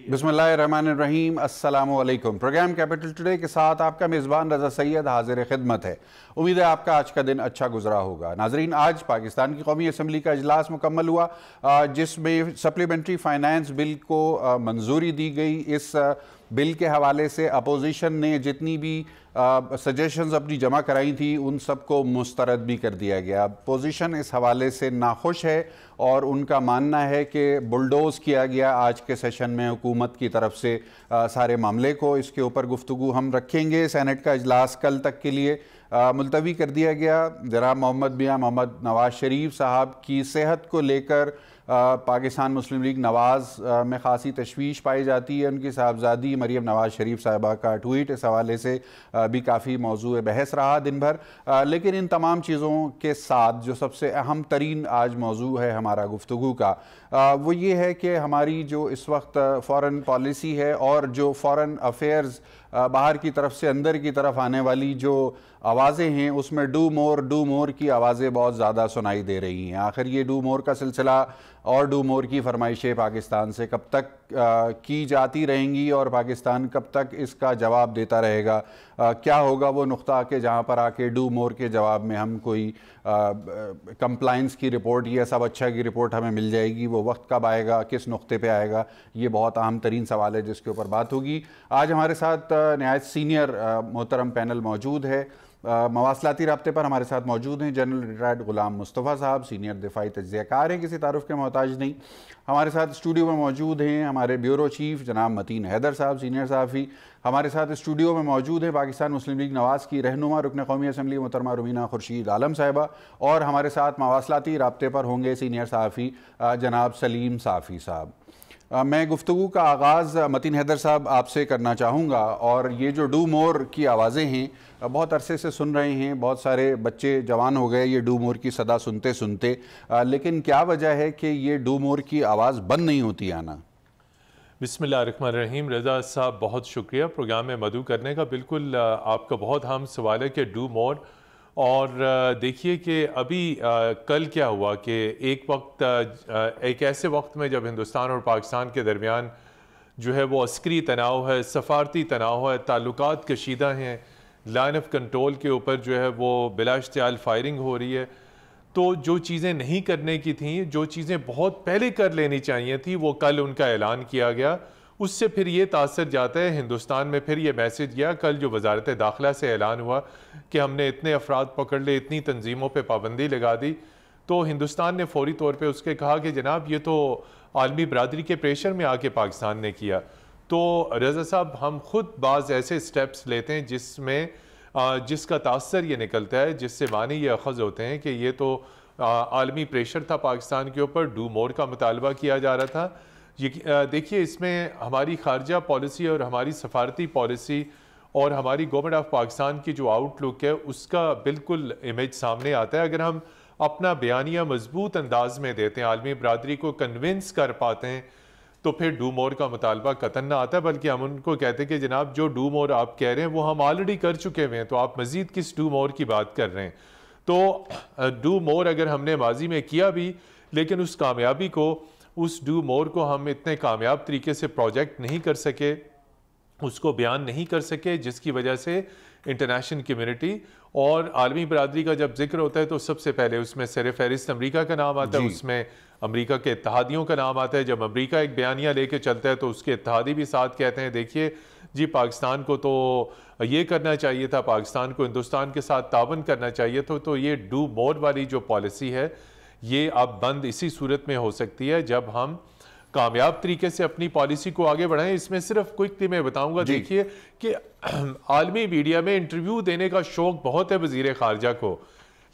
बिस्मिल्लाहिर्रहमानिर्रहीम, अस्सलामु अलैकुम। प्रोग्राम कैपिटल टुडे के साथ आपका मेज़बान रज़ा सैयद हाजिर खिदमत है। उम्मीद है आपका आज का दिन अच्छा गुजरा होगा। नाजरीन, आज पाकिस्तान की कौमी असम्बली का इजलास मुकम्मल हुआ, जिसमें सप्लीमेंट्री फाइनेंस बिल को मंजूरी दी गई। इस बिल के हवाले से अपोजिशन ने जितनी भी सजेशंस अपनी जमा कराई थी उन सबको मुस्तरद भी कर दिया गया। अपोजिशन इस हवाले से नाखुश है और उनका मानना है कि बुलडोज़ किया गया आज के सेशन में हुकूमत की तरफ से सारे मामले को। इसके ऊपर गुफ्तगू हम रखेंगे। सेनेट का इजलास कल तक के लिए मुलतवी कर दिया गया। जनाब मोहम्मद नवाज शरीफ साहब की सेहत को लेकर पाकिस्तान मुस्लिम लीग नवाज़ में ख़ासी तशवीश पाई जाती है। उनकी साहबजादी मरीम नवाज़ शरीफ साहिबा का ट्वीट इस हवाले से भी काफ़ी मौजूद बहस रहा दिन भर। लेकिन इन तमाम चीज़ों के साथ जो सबसे अहम तरीन आज मौजू है हमारा गुफ्तगू का, वो ये है कि हमारी जो इस वक्त फ़ॉरेन पॉलिसी है और जो फ़ॉरेन अफेयर्स बाहर की तरफ से अंदर की तरफ आने वाली जो आवाज़ें हैं उसमें डू मोर की आवाज़ें बहुत ज़्यादा सुनाई दे रही हैं। आखिर ये डू मोर का सिलसिला और डू मोर की फरमाइशें पाकिस्तान से कब तक की जाती रहेंगी और पाकिस्तान कब तक इसका जवाब देता रहेगा? क्या होगा वो नुक्ता कि जहाँ पर आके डू मोर के जवाब में हम कोई कंप्लाइंस की रिपोर्ट या सब अच्छा की रिपोर्ट हमें मिल जाएगी? वो वक्त कब आएगा, किस नुक्ते पे आएगा? ये बहुत अहम तरीन सवाल है जिसके ऊपर बात होगी। आज हमारे साथ नहायत सीनियर मोहतरम पैनल मौजूद है। मवासलाती राब्ते पर हमारे साथ मौजूद हैं जनरल रिटायर्ड गुलाम मुस्तफ़ा साहब, सीनियर दिफाई तज्ज़ियाकार हैं, किसी तारुफ के मोहताज नहीं। हमारे साथ स्टूडियो में मौजूद हैं हमारे ब्यूरो चीफ जनाब मतीन हैदर साहब, सीनियर सहाफ़ी। हमारे साथ स्टूडियो में मौजूद है पाकिस्तान मुस्लिम लीग नवाज़ की रहनुमा रुकन कौमी असम्बली मोहतरमा रुमीना खुर्शीद आलम साहिबा, और हमारे साथ मवासलाती राब्ते पर होंगे सीनियर सहाफ़ी जनाब सलीम साफ़ी साहब। मैं गुफ्तगू का आगाज़ मतीन हैदर साहब आपसे करना चाहूँगा। और ये जो डू मोर की आवाज़ें हैं बहुत अरसे से सुन रहे हैं, बहुत सारे बच्चे जवान हो गए ये डू मोर की सदा सुनते सुनते, लेकिन क्या वजह है कि ये डू मोर की आवाज़ बंद नहीं होती आना? बिस्मिल्लाहिर्रहमानिर्रहीम। रज़ा साहब बहुत शुक्रिया प्रोग्राम में मदऊ करने का। बिल्कुल आपका बहुत अहम सवाल है कि डू मोर। और देखिए कि अभी कल क्या हुआ कि एक ऐसे वक्त में जब हिंदुस्तान और पाकिस्तान के दरमियान जो है वो अस्करी तनाव है, सफारती तनाव है, ताल्लुकात कशीदा हैं, लाइन ऑफ कंट्रोल के ऊपर जो है वो बिलाश्तियाल फायरिंग हो रही है, तो जो चीज़ें नहीं करने की थी, जो चीज़ें बहुत पहले कर लेनी चाहिए थी, वो कल उनका ऐलान किया गया। उससे फिर ये तासर जाता है हिंदुस्तान में, फिर ये मैसेज गया कल जो वजारत दाखिला से ऐलान हुआ कि हमने इतने अफराद पकड़ ले, इतनी तंजीमों पे पाबंदी लगा दी, तो हिंदुस्तान ने फौरी तौर पे उसके कहा कि जनाब ये तो आलमी बरादरी के प्रेशर में आके पाकिस्तान ने किया। तो रज़ा साहब हम ख़ुद बाज़ ऐसे स्टेप्स लेते हैं जिसमें जिसका तासर ये निकलता है, जिससे मानी ये अखज़ होते हैं कि ये तो आलमी प्रेशर था पाकिस्तान के ऊपर, डू मोर का मुतालबा किया जा रहा था। देखिए इसमें हमारी खारजा पॉलिसी और हमारी सफारती पॉलिसी और हमारी गवर्नमेंट ऑफ पाकिस्तान की जो आउटलुक है उसका बिल्कुल इमेज सामने आता है। अगर हम अपना बयानिया मजबूत अंदाज में देते हैं, आलमी बरादरी को कन्विंस कर पाते हैं, तो फिर डू मोर का मुतालबा कतन ना आता है, बल्कि हम उनको कहते हैं कि जनाब जो डू मोर आप कह रहे हैं वो हम ऑलरेडी कर चुके हुए हैं, तो आप मज़ीद किस डू मोर की बात कर रहे हैं? तो डू मोर अगर हमने माजी में किया भी, लेकिन उस कामयाबी को, उस डू मोर को हम इतने कामयाब तरीके से प्रोजेक्ट नहीं कर सके, उसको बयान नहीं कर सके, जिसकी वजह से इंटरनेशनल कम्युनिटी और आलमी बरादरी का जब जिक्र होता है तो सबसे पहले उसमें सर फहरिस्त अमरीका का नाम आता है, उसमें अमरीका के इत्तेहादियों का नाम आता है। जब अमरीका एक बयानिया लेके चलता है तो उसके इत्तेहादी भी साथ कहते हैं देखिए जी पाकिस्तान को तो ये करना चाहिए था, पाकिस्तान को हिंदुस्तान के साथ तावन करना चाहिए था। तो ये डू मोर वाली जो पॉलिसी है ये अब बंद इसी सूरत में हो सकती है जब हम कामयाब तरीके से अपनी पॉलिसी को आगे बढ़ाएं। इसमें सिर्फ क्विकली मैं बताऊंगा, देखिए कि आलमी मीडिया में इंटरव्यू देने का शौक बहुत है वजीर खारजा को,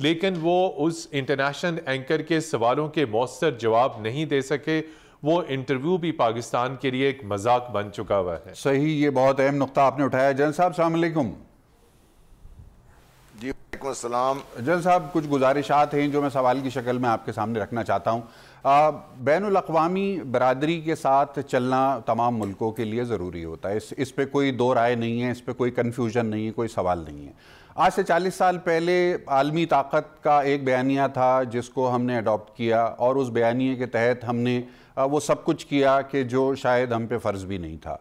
लेकिन वो उस इंटरनेशनल एंकर के सवालों के मौसर जवाब नहीं दे सके। वो इंटरव्यू भी पाकिस्तान के लिए एक मजाक बन चुका हुआ है। सही, ये बहुत अहम नुक्ता आपने उठाया। जनरल साहब अस्सलाम वालेकुम। जी वालेकुम अस्सलाम। जनरल साहब कुछ गुजारिशात हैं जो मैं सवाल की शक्ल में आपके सामने रखना चाहता हूँ। बैनुल अक़वामी बरादरी के साथ चलना तमाम मुल्कों के लिए ज़रूरी होता है, इस पे कोई दो राय नहीं है, इस पे कोई कन्फ्यूजन नहीं है, कोई सवाल नहीं है। आज से 40 साल पहले आलमी ताकत का एक बयानिया था जिसको हमने अडॉप्ट किया और उस बयानिए के तहत हमने वो सब कुछ किया कि जो शायद हम पे फ़र्ज़ भी नहीं था।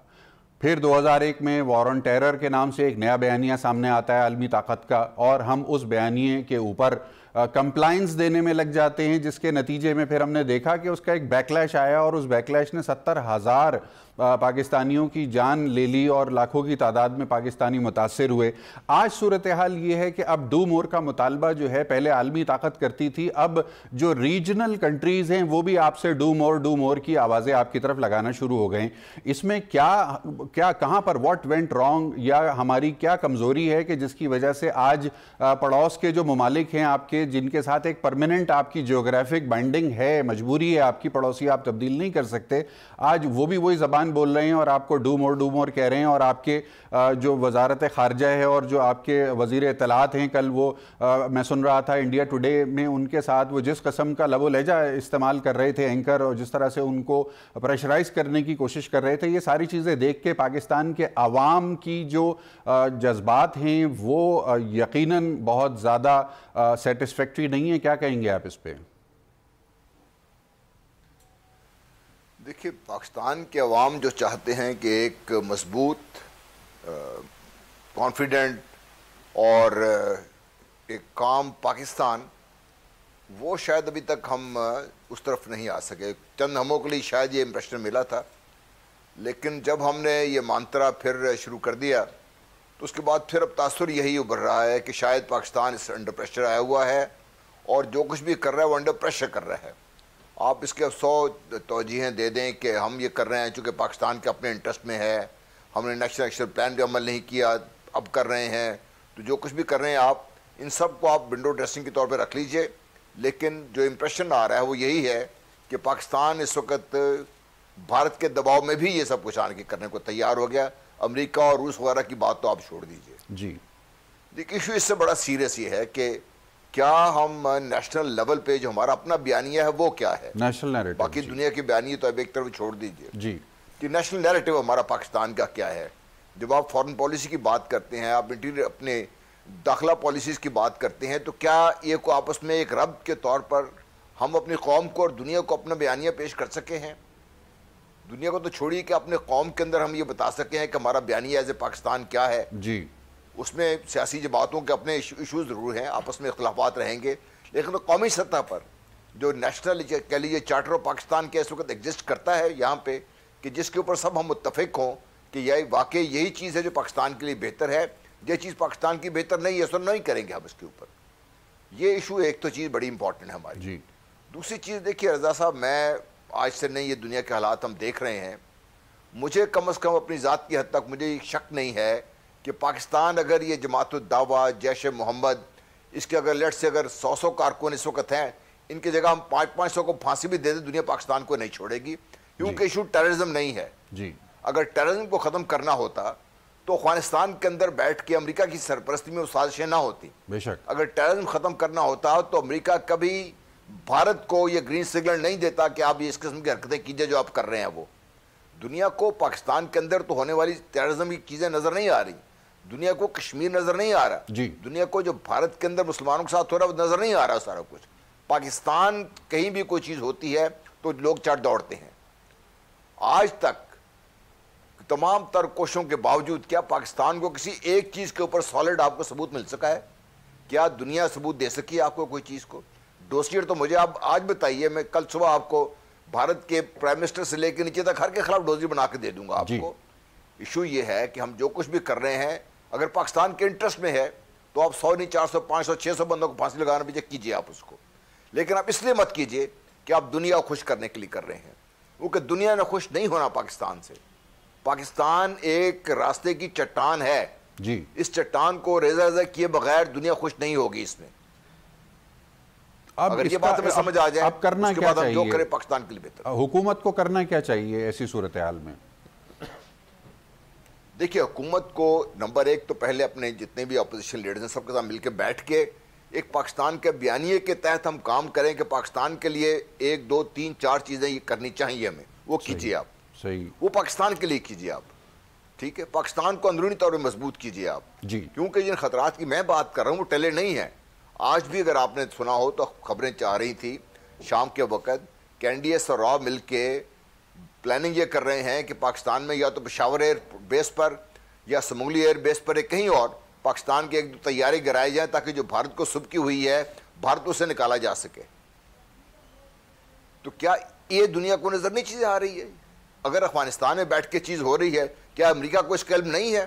फिर 2001 में वॉर ऑन टेरर के नाम से एक नया बयानिया सामने आता है आलमी ताकत का, और हम उस बयानिए के ऊपर कंप्लाइंस देने में लग जाते हैं, जिसके नतीजे में फिर हमने देखा कि उसका एक बैकलैश आया और उस बैकलैश ने 70,000 पाकिस्तानियों की जान ले ली और लाखों की तादाद में पाकिस्तानी मुतासर हुए। आज सूरत हाल ये है कि अब डू मोर का मुतालबा जो है, पहले आलमी ताकत करती थी, अब जो रीजनल कंट्रीज़ हैं वो भी आपसे डू मोर की आवाज़ें आपकी तरफ लगाना शुरू हो गए। इसमें क्या कहाँ पर व्हाट वेंट रॉन्ग, या हमारी क्या कमज़ोरी है कि जिसकी वजह से आज पड़ोस के जो ममालिक हैं आपके, जिनके साथ एक परमानेंट आपकी जियोग्राफिक बाइंडिंग है, मजबूरी है आपकी, पड़ोसी आप तब्दील नहीं कर सकते, आज वो भी वही ज़बान बोल रहे हैं और आपको डू मोर कह रहे हैं। और आपके जो वजारत खारजा है और जो आपके वज़ीर इत्तलात हैं, कल वो मैं सुन रहा था इंडिया टुडे में, उनके साथ वो जिस कस्म का लबो लहजा इस्तेमाल कर रहे थे एंकर, और जिस तरह से उनको प्रेशराइज करने की कोशिश कर रहे थे, ये सारी चीज़ें देख के पाकिस्तान के आवाम की जो जज्बात हैं वो यकीनन बहुत ज़्यादा सेटिस्फैक्ट्री नहीं है। क्या कहेंगे आप इस पर? देखिए, पाकिस्तान के अवाम जो चाहते हैं कि एक मजबूत, कॉन्फिडेंट और एक काम पाकिस्तान, वो शायद अभी तक हम उस तरफ नहीं आ सके। चंद हमों के लिए शायद ये इम्प्रेशन मिला था, लेकिन जब हमने ये मांत्रा फिर शुरू कर दिया तो उसके बाद फिर अब तासुर यही उभर रहा है कि शायद पाकिस्तान इस अंडर प्रेशर आया हुआ है और जो कुछ भी कर रहा है वो अंडर प्रेशर कर रहा है। आप इसके 100 तौजीहें दे दें कि हम ये कर रहे हैं चूँकि पाकिस्तान के अपने इंटरेस्ट में है, हमने नेशनल एक्शन प्लान पे अमल नहीं किया, अब कर रहे हैं, तो जो कुछ भी कर रहे हैं आप इन सब को आप विंडो ड्रेसिंग के तौर पे रख लीजिए। लेकिन जो इम्प्रेशन आ रहा है वो यही है कि पाकिस्तान इस वक्त भारत के दबाव में भी ये सब कुछ आने के करने को तैयार हो गया। अमेरिका और रूस वगैरह की बात तो आप छोड़ दीजिए जी। देखिए, इशू इससे बड़ा सीरियस ये है कि क्या हम नेशनल लेवल पे जो हमारा अपना बयानिया है वो क्या है, नेशनल नैरेटिव, बाकी दुनिया की बयानिया तो अब एक तरफ छोड़ दीजिए जी, कि नेशनल नैरेटिव हमारा पाकिस्तान का क्या है। जब आप फॉरेन पॉलिसी की बात करते हैं, आप इंटीरियर अपने दाखिला पॉलिसीज़ की बात करते हैं, तो क्या ये को आपस में एक रब्त के तौर पर हम अपनी कौम को और दुनिया को अपना बयानिया पेश कर सके हैं? दुनिया को तो छोड़िए कि अपने कौम के अंदर हम ये बता सके हैं कि हमारा बयानिया एज ए पाकिस्तान क्या है जी। उसमें सियासी जमातों के अपने इशूज़ ज़रूर हैं, आपस में इख्तलाफात रहेंगे, लेकिन तो कौमी सतह पर जो नेशनल कह लीजिए चार्टर ऑफ पाकिस्तान के इस वक्त एग्जिस्ट करता है यहाँ पे, कि जिसके ऊपर सब हम मुत्तफिक हों कि यही वाकई यही चीज़ है जो पाकिस्तान के लिए बेहतर है, ये चीज़ पाकिस्तान की बेहतर नहीं है, सो नहीं करेंगे हम इसके ऊपर। ये इशू एक तो चीज़ बड़ी इंपॉर्टेंट है हमारी जी। दूसरी चीज़ देखिए रज़ा साहब, मैं आज से नहीं, ये दुनिया के हालात हम देख रहे हैं, मुझे कम से कम अपनी ज़ात की हद तक मुझे शक नहीं है कि पाकिस्तान अगर ये जमात-उद-दावा, जैश ए मोहम्मद, इसके अगर लेट से अगर 100 कारकुन इस वक्त हैं, इनकी जगह हम 500 को फांसी भी दे दें, दुनिया पाकिस्तान को नहीं छोड़ेगी, क्योंकि इशू टेररिज्म नहीं है जी। अगर टेररिज्म को ख़त्म करना होता तो अफगानिस्तान के अंदर बैठ के अमेरिका की सरपरस्ती में वो साजिशें ना होती। बेशक अगर टेररिज्म ख़त्म करना होता तो अमेरिका कभी भारत को ये ग्रीन सिग्नल नहीं देता कि आप ये इस किस्म की हरकतें कीजिए जो आप कर रहे हैं। वो दुनिया को पाकिस्तान के अंदर तो होने वाली टेररिज्म की चीज़ें नज़र नहीं आ रही, दुनिया को कश्मीर नज़र नहीं आ रहा जी, दुनिया को जो भारत के अंदर मुसलमानों के साथ हो रहा है वो नज़र नहीं आ रहा सारा कुछ। पाकिस्तान कहीं भी कोई चीज़ होती है तो लोग चढ़ दौड़ते हैं। आज तक तमाम तर कोशिशों के बावजूद क्या पाकिस्तान को किसी एक चीज़ के ऊपर सॉलिड आपको सबूत मिल सका है? क्या दुनिया सबूत दे सकी है आपको कोई चीज़ को? डोसियर तो मुझे आप आज बताइए, मैं कल सुबह आपको भारत के प्राइम मिनिस्टर से लेकर नीचे तक हर के खिलाफ डोसियर बना के दे दूंगा आपको। इशू ये है कि हम जो कुछ भी कर रहे हैं अगर पाकिस्तान के इंटरेस्ट में है तो आप 100 नहीं 400 500 600 बंदों को फांसी लगाना भी कीजिए आप उसको, लेकिन आप इसलिए मत कीजिए कि आप दुनिया को खुश करने के लिए कर रहे हैं, क्योंकि दुनिया ने खुश नहीं होना पाकिस्तान से। पाकिस्तान एक रास्ते की चट्टान है जी, इस चट्टान को रेजा रेजा किए बगैर दुनिया खुश नहीं होगी इसमें। अगर ये बात हमें समझ आ जाए अब करना क्या चाहिए, जो करे पाकिस्तान के लिए बेहतर। हुकूमत को करना क्या चाहिए ऐसी सूरत हाल में? देखिए, हुकूमत को नंबर एक तो पहले अपने जितने भी अपोजिशन लीडर्स हैं सबके साथ मिलकर बैठ के एक पाकिस्तान के बयानिए के तहत हम काम करें कि पाकिस्तान के लिए 1 2 3 4 चीज़ें ये करनी चाहिए हमें, वो कीजिए आप। सही, वो पाकिस्तान के लिए कीजिए आप। ठीक है, पाकिस्तान को अंदरूनी तौर पर मजबूत कीजिए आप जी, क्योंकि जिन खतरात की मैं बात कर रहा हूँ वो टले नहीं है। आज भी अगर आपने सुना हो तो खबरें चाह रही थी शाम के वक्त कि NDS और रॉ मिल के प्लानिंग ये कर रहे हैं कि पाकिस्तान में या तो पेशावर एयर बेस पर या समूली एयर बेस पर कहीं और पाकिस्तान की एक तैयारी कराई जाए ताकि जो भारत को सुबकी हुई है भारत उसे निकाला जा सके। तो क्या ये दुनिया को नजर नहीं चीजें आ रही है? अगर अफगानिस्तान में बैठ के चीज हो रही है, क्या अमेरिका को इसका इल्म नहीं है?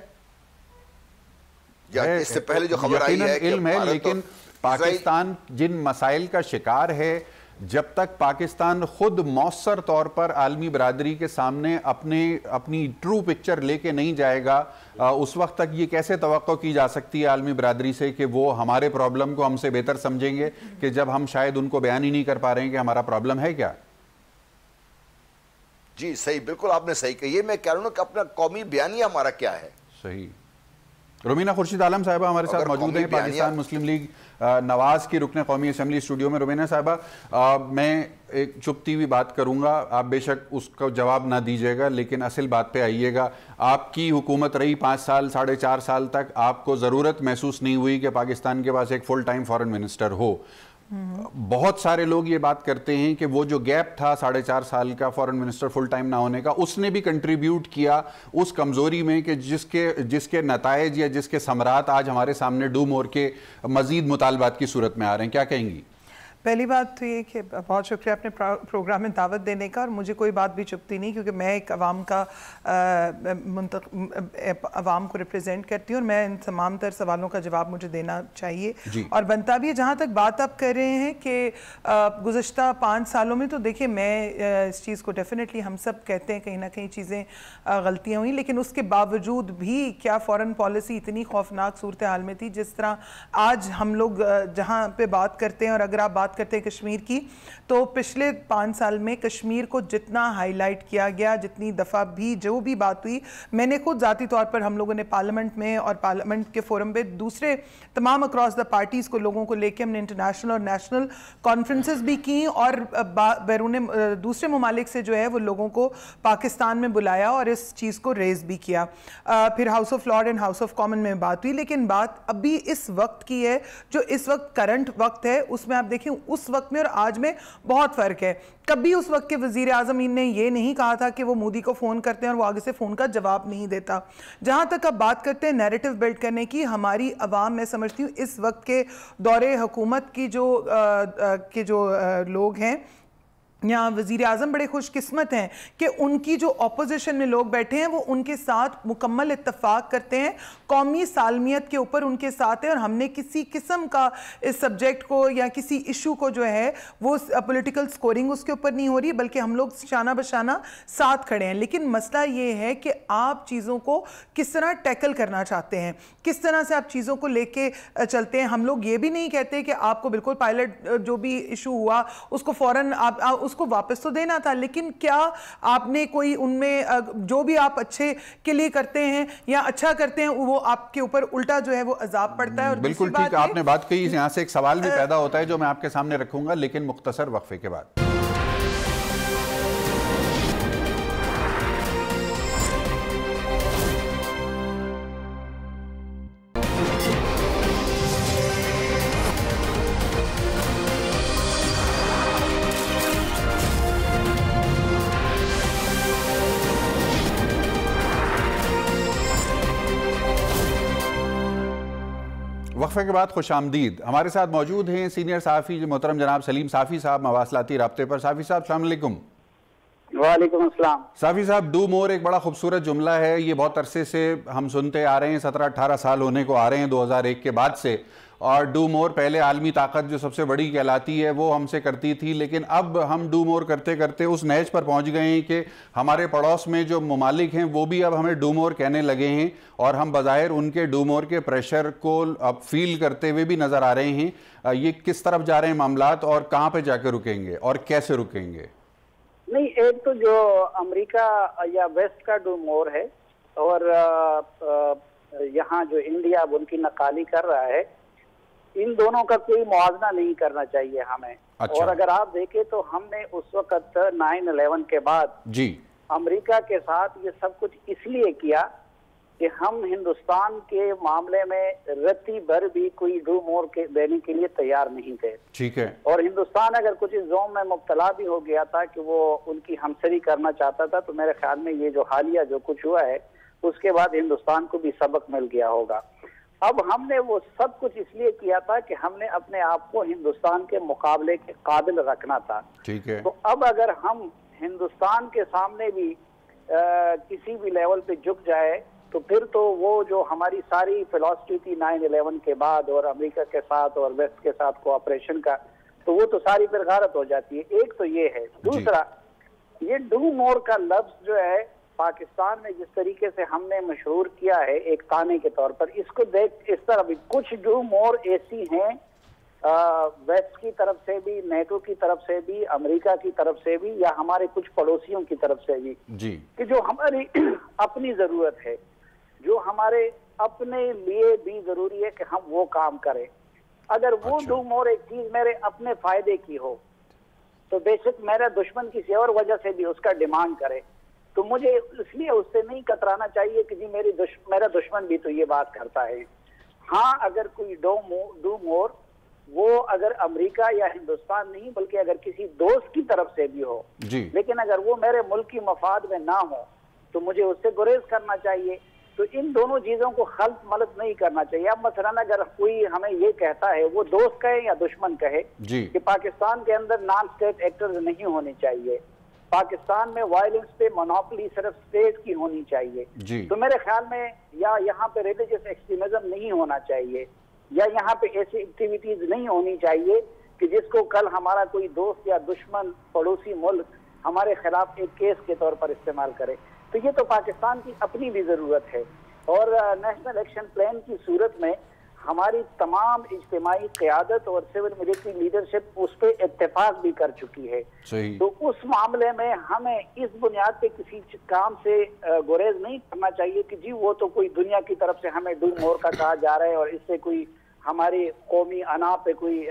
या इससे पहले जो खबर आई है कि इल्म है, लेकिन पाकिस्तान जिन मसाइल का शिकार है, जब तक पाकिस्तान खुद मौसर तौर पर आलमी बरादरी के सामने अपनी ट्रू पिक्चर लेके नहीं जाएगा, उस वक्त तक ये कैसे तवक्को की जा सकती है आलमी बरादरी से कि वो हमारे प्रॉब्लम को हमसे बेहतर समझेंगे, कि जब हम शायद उनको बयान ही नहीं कर पा रहे हैं कि हमारा प्रॉब्लम है क्या? जी सही, बिल्कुल आपने सही कही। मैं कह रहा हूं कि अपना कौमी बयानिया हमारा क्या है। सही। रुमीना खुर्शीद आलम साहिबा हमारे साथ मौजूद हैं, पाकिस्तान मुस्लिम लीग नवाज की रुकन कौमी असम्बली स्टूडियो में। रुमीना साहिबा, मैं एक चुपती हुई बात करूंगा, आप बेशक उसका जवाब ना दीजिएगा, लेकिन असल बात पे आइएगा। आपकी हुकूमत रही 5 साल, 4.5 साल तक, आपको ज़रूरत महसूस नहीं हुई कि पाकिस्तान के पास एक फुल टाइम फॉरेन मिनिस्टर हो। बहुत सारे लोग ये बात करते हैं कि वो जो गैप था 4.5 साल का फॉरेन मिनिस्टर फुल टाइम ना होने का, उसने भी कंट्रीब्यूट किया उस कमजोरी में कि जिसके नतायज या जिसके समरात आज हमारे सामने डू मोर के मजीद मुतालबात की सूरत में आ रहे हैं। क्या कहेंगी? पहली बात तो ये कि बहुत शुक्रिया अपने प्रोग्राम में दावत देने का, और मुझे कोई बात भी चुभती नहीं क्योंकि मैं एक अवाम का अवाम को रिप्रेजेंट करती हूँ और मैं इन तमाम तर सवालों का जवाब मुझे देना चाहिए और बनता भी है। जहाँ तक बात आप कर रहे हैं कि गुज़श्ता 5 सालों में, तो देखिए मैं इस चीज़ को डेफिनेटली, हम सब कहते हैं कहीं ना कहीं चीज़ें गलतियाँ हुई, लेकिन उसके बावजूद भी क्या फ़ॉरेन पॉलिसी इतनी खौफनाक सूरत हाल में थी। जिस तरह आज हम लोग जहाँ पे बात करते हैं, और अगर आप बात करते हैं कश्मीर की, तो पिछले 5 साल में कश्मीर को जितना हाईलाइट किया गया, जितनी दफ़ा भी जो भी बात हुई, मैंने खुद ज़ाती तौर पर, हम लोगों ने पार्लियामेंट में और पार्लियामेंट के फोरम पे दूसरे तमाम अक्रॉस द पार्टीज़ को, लोगों को लेके हमने इंटरनेशनल और नेशनल कॉन्फ्रेंसेस भी की और बैरून दूसरे ममालिक से जो है वो लोगों को पाकिस्तान में बुलाया और इस चीज़ को रेज भी किया। फिर house of Lord and house of common में बात हुई, लेकिन बात अभी इस वक्त की है, जो इस वक्त करंट वक्त है, उसमें आप देखें उस वक्त में और आज में बहुत फ़र्क है। कभी उस वक्त के वज़ीर आज़म ने ये नहीं कहा था कि वो मोदी को फ़ोन करते हैं और वो आगे से फ़ोन का जवाब नहीं देता। जहाँ तक अब बात करते हैं नैरेटिव बिल्ड करने की, हमारी अवाम, मैं समझती हूँ इस वक्त के दौरे हुकूमत की जो लोग हैं, यहाँ वज़ीर आज़म बड़े खुशकिस्मत हैं कि उनकी जो अपोजिशन में लोग बैठे हैं वो उनके साथ मुकम्मल इत्तफाक करते हैं, कौमी सालमियत के ऊपर उनके साथ है, और हमने किसी किस्म का इस सब्जेक्ट को या किसी इशू को जो है वो पॉलिटिकल स्कोरिंग उसके ऊपर नहीं हो रही, बल्कि हम लोग शाना बशाना साथ खड़े हैं। लेकिन मसला ये है कि आप चीज़ों को किस तरह टैकल करना चाहते हैं, किस तरह से आप चीज़ों को लेके चलते हैं। हम लोग ये भी नहीं कहते कि आपको बिल्कुल पायलट जो भी इशू हुआ उसको फ़ौरन आप उसको वापस तो देना था, लेकिन क्या आपने कोई उनमें जो भी आप अच्छे के लिए करते हैं या अच्छा करते हैं वो आपके ऊपर उल्टा जो है वो अजाब पड़ता है। और बिल्कुल ठीक आपने बात कही। यहाँ से एक सवाल भी पैदा होता है जो मैं आपके सामने रखूंगा, लेकिन मुख्तसर वक्फे के बाद। वक्फे के बाद खुशामदीद। हमारे साथ मौजूद हैं सीनियर सहाफ़ी मोहतरम जनाब सलीम साफ़ी साहब, मवासलाती राब्ते पर। साफ़ी साहब अस्सलाम वालेकुम। वालेकुम अस्सलाम। साफ़ी साहब, डू मोर एक बड़ा खूबसूरत जुमला है, ये बहुत अरसे से हम सुनते आ रहे हैं, 17-18 साल होने को आ रहे हैं 2001 के बाद से। और डू मोर पहले आलमी ताकत जो सबसे बड़ी कहलाती है वो हमसे करती थी, लेकिन अब हम डू मोर करते करते उस नहज पर पहुंच गए हैं कि हमारे पड़ोस में जो ममालिक हैं वो भी अब हमें डू मोर कहने लगे हैं, और हम बज़ाहिर उनके डू मोर के प्रेशर को अब फील करते हुए भी नज़र आ रहे हैं। ये किस तरफ जा रहे हैं मामलात और कहाँ पर जाकर रुकेंगे और कैसे रुकेंगे? नहीं, एक तो जो अमेरिका या वेस्ट का डू मोर है, और यहाँ जो इंडिया उनकी नकाली कर रहा है, इन दोनों का कोई मुआवजा नहीं करना चाहिए हमें। अच्छा। और अगर आप देखें तो हमने उस वक्त 9/11 के बाद जी अमेरिका के साथ ये सब कुछ इसलिए किया कि हम हिंदुस्तान के मामले में रत्ती भर भी कोई डू मोर के देने के लिए तैयार नहीं थे। ठीक है। और हिंदुस्तान अगर कुछ इस जोम में मुब्तला भी हो गया था कि वो उनकी हमसरी करना चाहता था, तो मेरे ख्याल में ये जो हालिया जो कुछ हुआ है उसके बाद हिंदुस्तान को भी सबक मिल गया होगा। अब हमने वो सब कुछ इसलिए किया था कि हमने अपने आप को हिंदुस्तान के मुकाबले के काबिल रखना था। ठीक है। तो अब अगर हम हिंदुस्तान के सामने भी किसी भी लेवल पे झुक जाए तो फिर तो वो जो हमारी सारी फिलॉसफी थी 9/11 के बाद और अमेरिका के साथ और वेस्ट के साथ कोऑपरेशन का, तो वो तो सारी फिर गारत हो जाती है। एक तो ये है। दूसरा, ये डू मोर का लफ्ज जो है पाकिस्तान में जिस तरीके से हमने मशहूर किया है एक ताने के तौर पर, इसको देख इस तरह भी कुछ डू मोर ऐसी हैं वेस्ट की तरफ से भी, नेटो की तरफ से भी, अमेरिका की तरफ से भी, या हमारे कुछ पड़ोसियों की तरफ से भी जी, कि जो हमारी अपनी जरूरत है, जो हमारे अपने लिए भी जरूरी है कि हम वो काम करें। अगर वो डू मोर एक चीज मेरे अपने फायदे की हो तो बेशक मेरा दुश्मन किसी और वजह से भी उसका डिमांड करे, तो मुझे इसलिए उससे नहीं कतराना चाहिए कि जी मेरा दुश्मन भी तो ये बात करता है। हाँ, अगर कोई डू मोर वो अगर अमेरिका या हिंदुस्तान नहीं बल्कि अगर किसी दोस्त की तरफ से भी हो जी, लेकिन अगर वो मेरे मुल्क की मफाद में ना हो तो मुझे उससे गुरेज करना चाहिए। तो इन दोनों चीजों को खल्त मलत नहीं करना चाहिए। अब मसलन अगर कोई हमें ये कहता है, वो दोस्त कहे या दुश्मन कहे, कि पाकिस्तान के अंदर नॉन स्टेट एक्टर्स नहीं होने चाहिए, पाकिस्तान में वायलेंस पे मोनोपोली सिर्फ स्टेट की होनी चाहिए, तो मेरे ख्याल में या यहाँ पे रिलीजियस एक्सट्रीमिज्म नहीं होना चाहिए, या यहाँ पे ऐसी एक्टिविटीज नहीं होनी चाहिए कि जिसको कल हमारा कोई दोस्त या दुश्मन पड़ोसी मुल्क हमारे खिलाफ एक केस के तौर पर इस्तेमाल करे। तो ये तो पाकिस्तान की अपनी भी जरूरत है। और नेशनल एक्शन प्लान की सूरत में हमारी तमाम इज्तिमाई क़यादत और सिविल मिलिट्री लीडरशिप उस पर इत्तेफाक भी कर चुकी है। तो उस मामले में हमें इस बुनियाद पे किसी काम से गुरेज नहीं करना चाहिए कि जी वो तो कोई दुनिया की तरफ से हमें डू मोर का कहा जा रहा है और इससे कोई हमारी कौमी अना पे कोई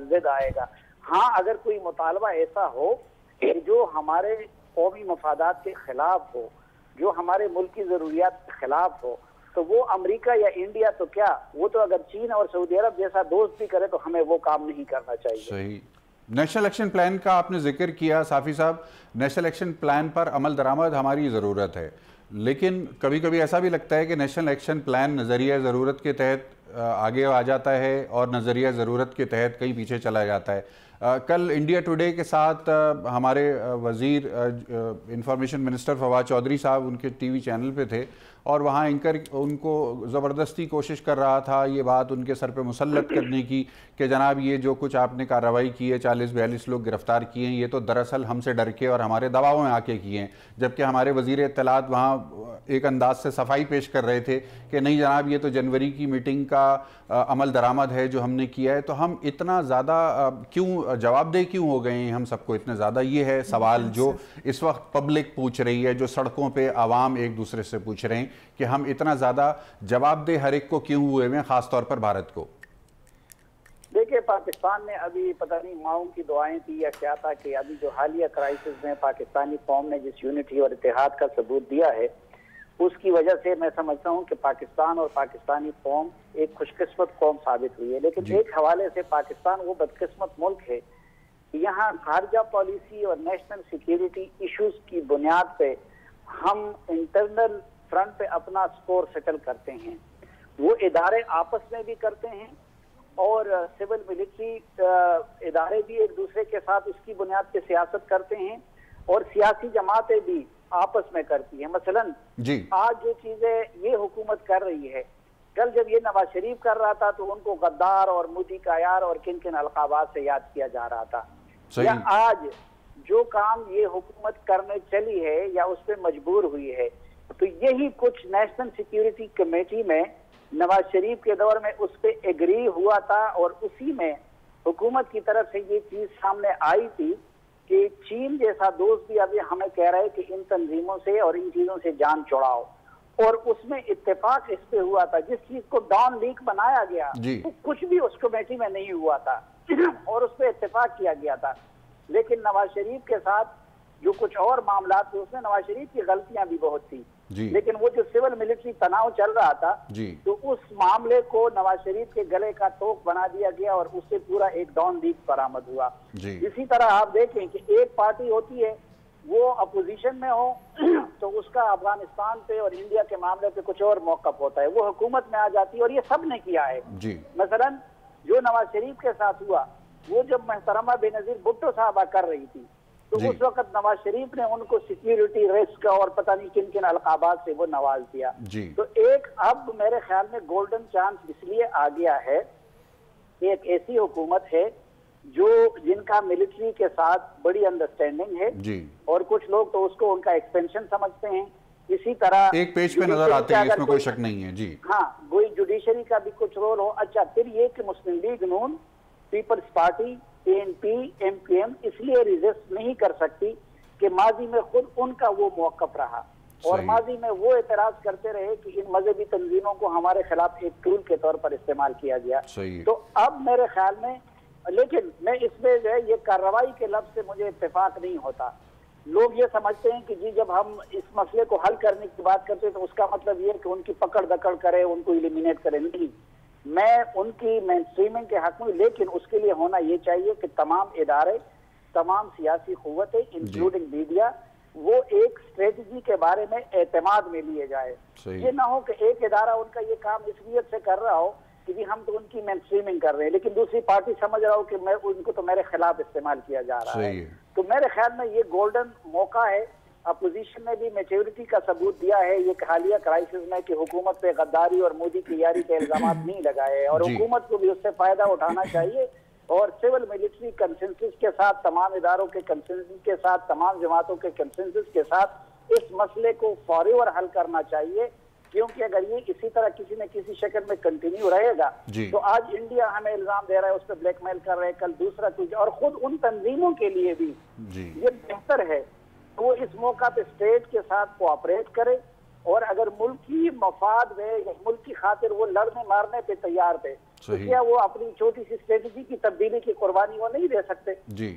जिद आएगा। हाँ, अगर कोई मुतालबा ऐसा हो कि जो हमारे कौमी मफादात के खिलाफ हो, जो हमारे मुल्क की जरूरियात के खिलाफ हो, तो वो अमेरिका या इंडिया तो क्या, वो तो अगर चीन और सऊदी अरब जैसा दोस्त भी करे तो हमें वो काम नहीं करना चाहिए। सही। नेशनल एक्शन प्लान का आपने जिक्र किया साफी साहब, नेशनल एक्शन प्लान पर अमल दरामद हमारी ज़रूरत है, लेकिन कभी कभी ऐसा भी लगता है कि नेशनल एक्शन प्लान नज़रिया ज़रूरत के तहत आगे आ जाता है और नज़रिया ज़रूरत के तहत कहीं पीछे चला जाता है। कल इंडिया टुडे के साथ हमारे वज़ीर इंफॉर्मेशन मिनिस्टर फवाद चौधरी साहब उनके टीवी चैनल पे थे और वहाँ एंकर उनको ज़बरदस्ती कोशिश कर रहा था ये बात उनके सर पे मुसल्लत करने की कि जनाब ये जो कुछ आपने कार्रवाई की है, 40-42 लोग गिरफ्तार किए हैं, ये तो दरअसल हमसे डर के और हमारे दबाव में आके किए हैं। जबकि हमारे वज़ीर इत्तलात वहाँ एक अंदाज से सफाई पेश कर रहे थे कि नहीं जनाब ये तो जनवरी की मीटिंग का अमल दरामद है जो हमने किया है। तो हम इतना ज़्यादा क्यों जवाबदेह क्यों हो गए हैं हम सबको इतने ज़्यादा, ये है सवाल जो इस वक्त पब्लिक पूछ रही है, जो सड़कों पे आवाम एक दूसरे से पूछ रहे हैं कि हम इतना ज़्यादा जवाबदेह हर एक को क्यों हुए हैं, ख़ासतौर पर भारत को। देखिए, पाकिस्तान में अभी पता नहीं माओं की दुआएं थी या क्या था कि अभी जो हालिया क्राइसिस में पाकिस्तानी कौम ने जिस यूनिटी और इत्तेहाद का सबूत दिया है उसकी वजह से मैं समझता हूं कि पाकिस्तान और पाकिस्तानी कौम एक खुशकिस्मत कौम साबित हुई है। लेकिन एक हवाले से पाकिस्तान वो बदकिस्मत मुल्क है, यहाँ खारजा पॉलिसी और नेशनल सिक्योरिटी इश्यूज की बुनियाद पे हम इंटरनल फ्रंट पे अपना स्कोर सेटल करते हैं। वो इदारे आपस में भी करते हैं और सिविल मिलिट्री इदारे भी एक दूसरे के साथ उसकी बुनियाद पे सियासत करते हैं और सियासी जमातें भी आपस में करती है। मसलन आज जो चीजें ये हुकूमत कर रही है, कल जब ये नवाज शरीफ कर रहा था तो उनको गद्दार और मोदी का यार और किन किन अलकाबात से याद किया जा रहा था, या आज जो काम ये हुकूमत करने चली है या उस पर मजबूर हुई है, तो यही कुछ नेशनल सिक्योरिटी कमेटी में नवाज शरीफ के दौर में उस पर एग्री हुआ था और उसी में हुकूमत की तरफ से ये चीज सामने आई थी कि चीन जैसा दोस्त भी अभी हमें कह रहा है कि इन तंजीमों से और इन चीजों से जान छुड़ाओ, और उसमें इत्तेफाक इस पे हुआ था। जिस चीज को डॉन लीक बनाया गया तो कुछ भी उस कमेटी में नहीं हुआ था और उस पर इत्तेफाक किया गया था। लेकिन नवाज शरीफ के साथ जो कुछ और मामला थे उसमें नवाज शरीफ की गलतियां भी बहुत थी, लेकिन वो जो सिविल मिलिट्री तनाव चल रहा था तो उस मामले को नवाज शरीफ के गले का तोक बना दिया गया और उससे पूरा एक डॉन लीग बरामद हुआ। इसी तरह आप देखें कि एक पार्टी होती है वो अपोजिशन में हो तो उसका अफगानिस्तान पे और इंडिया के मामले पे कुछ और मौक़िफ़ होता है, वो हुकूमत में आ जाती है, और ये सब ने किया है। मसलन जो नवाज शरीफ के साथ हुआ, वो जब मोहतरमा बेनजीर भुट्टो साहबा कर रही थी तो उस वक्त नवाज शरीफ ने उनको सिक्योरिटी रिस्क और पता नहीं किन किन अलकाबात से वो नवाज दिया। तो एक अब मेरे ख्याल में गोल्डन चांस इसलिए आ गया है, एक ऐसी हुकूमत है जो जिनका मिलिट्री के साथ बड़ी अंडरस्टैंडिंग है और कुछ लोग तो उसको उनका एक्सपेंशन समझते हैं। इसी तरह एक पेज पे नजर आते हैं, इसमें कोई शक नहीं है जी। हाँ, कोई जुडिशरी का भी कुछ रोल हो। अच्छा, फिर ये कि मुस्लिम लीग नून, पीपल्स पार्टी, PNP, MPM इसलिए रिजिस्ट नहीं कर सकती कि माजी में खुद उनका वो मौक़िफ़ रहा और माजी में वो एतराज करते रहे कि इन मजहबी तंजीमों को हमारे खिलाफ एक टूल के तौर पर इस्तेमाल किया गया। तो अब मेरे ख्याल में, लेकिन मैं इसमें जो है ये कार्रवाई के लफ्ज़ से मुझे इत्तेफाक नहीं होता। लोग ये समझते हैं कि जी जब हम इस मसले को हल करने की बात करते हैं तो उसका मतलब ये है कि उनकी पकड़ दकड़ करें, उनको इलिमिनेट करें। नहीं, मैं उनकी मेनस्ट्रीमिंग के हक में, लेकिन उसके लिए होना ये चाहिए कि तमाम इदारे, तमाम सियासी क़ुव्वतें इंक्लूडिंग मीडिया, वो एक स्ट्रेटजी के बारे में एतमाद में लिए जाए। ये ना हो कि एक इदारा उनका ये काम इस नीयत से कर रहा हो कि भी हम तो उनकी मेनस्ट्रीमिंग कर रहे हैं, लेकिन दूसरी पार्टी समझ रहा हो कि मैं उनको तो मेरे खिलाफ इस्तेमाल किया जा रहा है। तो मेरे ख्याल में ये गोल्डन मौका है। अपोजिशन ने भी मैच्योरिटी का सबूत दिया है ये हालिया क्राइसिस में कि हुकूमत पे गद्दारी और मोदी की यारी के इल्जाम नहीं लगाए, और हुकूमत को भी उससे फायदा उठाना चाहिए और सिविल मिलिट्री कंसेंसस के साथ, तमाम इदारों के कंसेंसस के साथ, तमाम जमातों के कंसेंसस के साथ इस मसले को फौरन हल करना चाहिए। क्योंकि अगर ये इसी तरह किसी न किसी शक्ल में कंटिन्यू रहेगा तो आज इंडिया हमें इल्जाम दे रहा है, उस पर ब्लैकमेल कर रहे हैं, कल दूसरा कुछ, और खुद उन तंजीमों के लिए भी ये बेहतर है वो इस मौका पे स्टेट के साथ कोऑपरेट करे, और अगर मुल्की मफाद में या मुल्क की खातिर वो लड़ने मारने पे तैयार थे तो क्या वो अपनी छोटी सी स्ट्रेटजी की तब्दीली की कुर्बानी वो नहीं दे सकते? जी